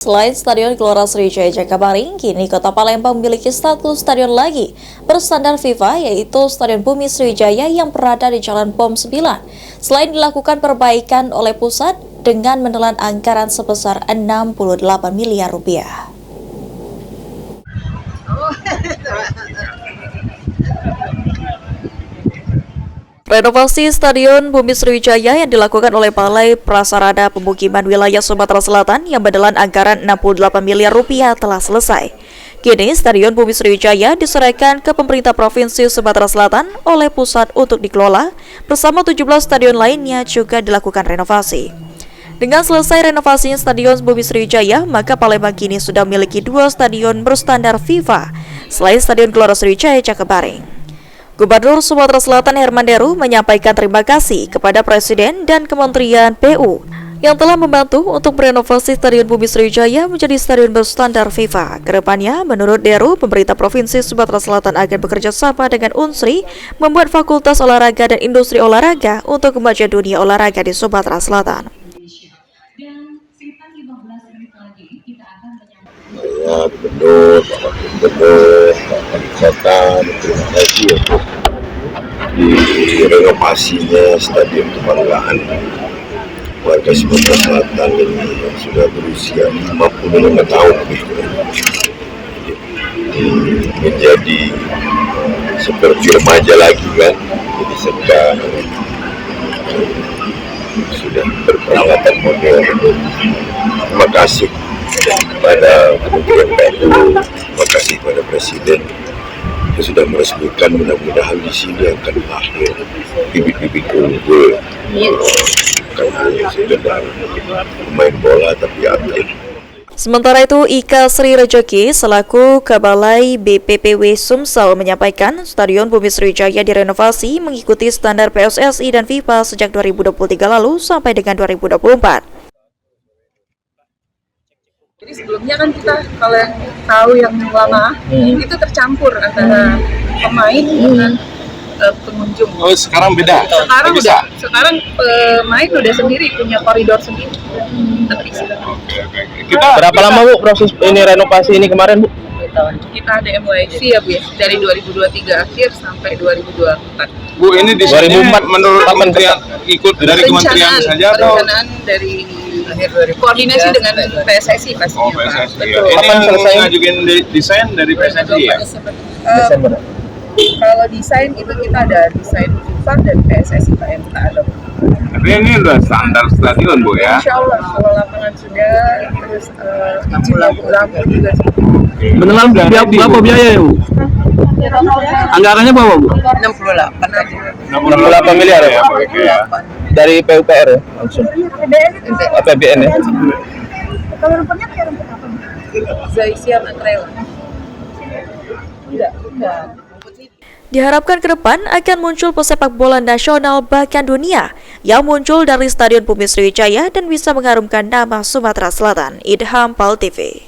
Selain Stadion Gelora Sriwijaya Jakabaring, kini Kota Palembang memiliki status stadion lagi berstandar FIFA, yaitu Stadion Bumi Sriwijaya yang berada di Jalan POM 9. Selain dilakukan perbaikan oleh pusat dengan menelan anggaran sebesar 68 miliar rupiah. Renovasi Stadion Bumi Sriwijaya yang dilakukan oleh Balai Prasarana Pemukiman Wilayah Sumatera Selatan yang menelan anggaran 68 miliar rupiah telah selesai. Kini Stadion Bumi Sriwijaya diserahkan ke pemerintah Provinsi Sumatera Selatan oleh pusat untuk dikelola, bersama 17 stadion lainnya juga dilakukan renovasi. Dengan selesai renovasinya Stadion Bumi Sriwijaya, maka Palembang kini sudah memiliki 2 stadion berstandar FIFA, selain Stadion Gelora Sriwijaya Jakabaring. Gubernur Sumatera Selatan Herman Deru menyampaikan terima kasih kepada Presiden dan Kementerian PU yang telah membantu untuk merenovasi Stadion Bumi Sriwijaya menjadi stadion berstandar FIFA. Kedepannya, menurut Deru, pemerintah Provinsi Sumatera Selatan akan bekerja sama dengan Unsri membuat fakultas olahraga dan industri olahraga untuk kemajuan dunia olahraga di Sumatera Selatan. Ya, Gubernur, Wali Kota, terima kasih untuk direnovasinya Stadion Kebanggaan warga Sumatera Selatan ini yang sudah berusia 55 tahun menjadi seperti remaja lagi kan, jadi serta sudah berperalatan modern. Terima kasih kepada Kementerian PU, terima kasih kepada Presiden yang sudah meresmikan. Mudah-mudahan di sini akan lahir bibit-bibit unggul, bukan hanya sekedar pemain bola tapi atlet. Sementara itu, Ika Sri Rejoki selaku Kabalai BPPW Sumsel menyampaikan Stadion Bumi Sriwijaya direnovasi mengikuti standar PSSI dan FIFA sejak 2023 lalu sampai dengan 2024. Jadi sebelumnya kan kita, kalau yang tahu yang lama, itu tercampur antara pemain dengan pengunjung. Oh, sekarang beda? Sekarang pemain udah sendiri, punya koridor sendiri. Kita berapa lama Bu proses ini renovasi ini kemarin Bu? Kita ada MYC ya Bu ya, dari 2023 akhir sampai 2024. Bu, ini di 2004 menurut Kementerian ikut dari Kementerian saja atau? Perencanaan dari koordinasi dengan PSSI pastinya. Oh, PSSI. Betul. Ini yang ngajuin desain dari PSSI ya? Desember. Kalau desain itu kita ada desain FIFA dan PSSI Pak yang kita adop. Tapi ini udah standar stadion Bu ya? Insya Allah kalau lapangan sudah, terus lampu juga sudah. Beneran berapa biaya ya Bu? Anggarannya berapa Bu? 68 aja. 68 miliar ya? Dari PUPR ya langsung? APBN ya? Kalau rumputnya kayak rumput apa? Zaisia Matrela. Enggak. Diharapkan ke depan akan muncul pesepak bola nasional bahkan dunia yang muncul dari Stadion Bumi Sriwijaya dan bisa mengharumkan nama Sumatera Selatan. Idham Pal TV.